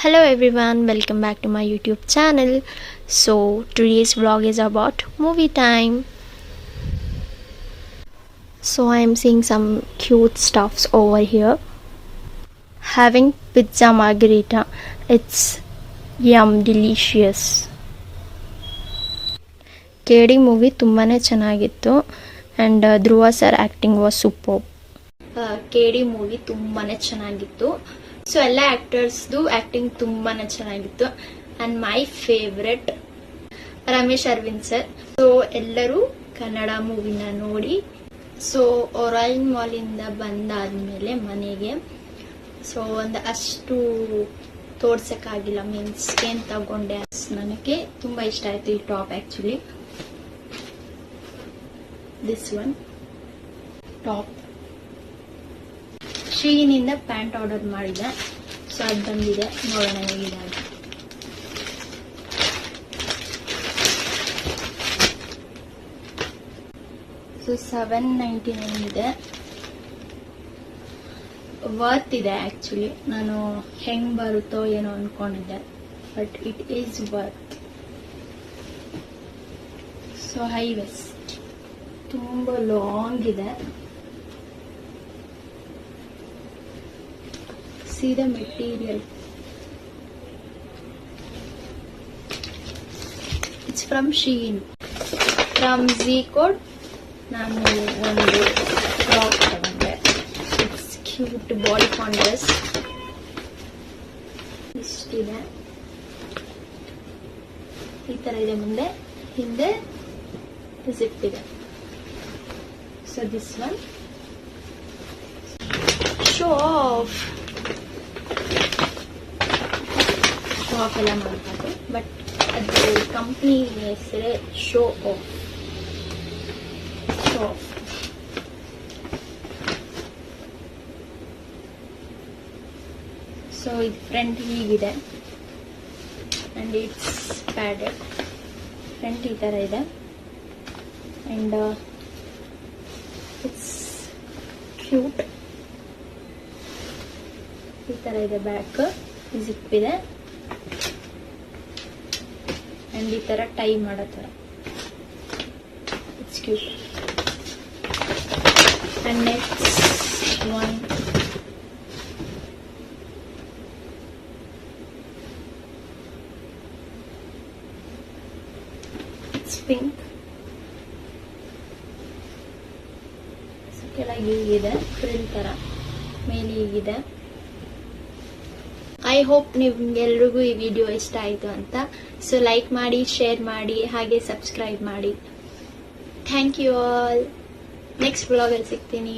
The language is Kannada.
Hello everyone, welcome back to my YouTube channel. So today's vlog is about movie time. So I am seeing some cute stuffs over here. Having pizza margherita. It's yum, delicious. KD movie ತುಂಬಾನೇ ಚೆನ್ನಾಗಿತ್ತು and Dhruva sir acting was superb. KD movie ತುಂಬಾನೇ ಚೆನ್ನಾಗಿತ್ತು. ಸೊ ಎಲ್ಲ ಆ್ಯಕ್ಟರ್ಸ್ದು ಆ್ಯಕ್ಟಿಂಗ್ ತುಂಬಾ ಚೆನ್ನಾಗಿತ್ತು and my favourite Ramesh Aravind sir. So ಎಲ್ಲರೂ ಕನ್ನಡ ಮೂವಿನ ನೋಡಿ. ಸೊ ಒರಾಯಿನ್ ಮಾಲಿಂದ ಬಂದಾದ್ಮೇಲೆ ಮನೆಗೆ ಸೊ ಒಂದು ಅಷ್ಟು ತೋರ್ಸೋಕ್ಕಾಗಿಲ್ಲ, ಮೀನ್ಸ್ ಏನು ತಗೊಂಡೆ. ನನಗೆ ತುಂಬ ಇಷ್ಟ ಆಯಿತು ಈ top. Actually this one top ಶೀನಿಂದ ಪ್ಯಾಂಟ್ ಆರ್ಡರ್ ಮಾಡಿದೆ. ಸೊ ಅದು ಬಂದಿದೆ, ನೋಡೋಣ ಹೇಗಿದೆ ಅಂತ. ಸೊ $7.99 ಇದೆ. ವರ್ತ್ ಇದೆ ಆ್ಯಕ್ಚುಲಿ. ನಾನು ಹೆಂಗೆ ಬರುತ್ತೋ ಏನೋ ಅಂದ್ಕೊಂಡಿದ್ದೆ, but it is worth. So high waist ತುಂಬ ಲಾಂಗ್ ಇದೆ. See the material. It's from Shein. From Z-Code ನಾನು ಒಂದು ಫ್ರಾಕ್ ತಗೊಂಡೆ. It's cute bodycon dress. ಇಷ್ಟಿದೆ, ಈ ಥರ ಇದೆ. ಮುಂದೆ ಹಿಂದೆ ಜಿಪ್ ಇದೆ. So this one show off ಎಲ್ಲ ಮಾಡ್ತಾರೆ, ಬಟ್ ಅದು ಕಂಪ್ನಿ ಹೆಸರೇ ಶೋ ಆಫ್. ಸೊ ಇದು ಫ್ರಂಟ್ ಹೀಗಿದೆ ಅಂಡ್ ಇಟ್ಸ್ ಪ್ಯಾಡೆಡ್. ಫ್ರಂಟ್ ಈ ಥರ ಇದೆ ಅಂಡ್ ಇಟ್ಸ್ ಕ್ಯೂಟ್. ಈ ಥರ ಇದೆ. ಬ್ಯಾಕ್ ಜಿಪ್ ಇದೆ ಅಂಡ್ ಈ ತರ ಟೈ ಮಾಡೋ ತರ. It's cute. And next one it's pink. ಕೆಳಗೆ ಹೀಗಿದೆ, ಫ್ರಿಲ್ ತರ. ಮೇಲೆ ಹೀಗಿದೆ. ಐ ಹೋಪ್ ನಿಮ್ಗೆಲ್ರಿಗೂ ಈ ವಿಡಿಯೋ ಇಷ್ಟ ಆಯಿತು ಅಂತ. ಸೊ ಲೈಕ್ ಮಾಡಿ, ಶೇರ್ ಮಾಡಿ, ಹಾಗೆ ಸಬ್ಸ್ಕ್ರೈಬ್ ಮಾಡಿ. Thank you all. ನೆಕ್ಸ್ಟ್ ವ್ಲಾಗಲ್ಲಿ ಸಿಗ್ತೀನಿ.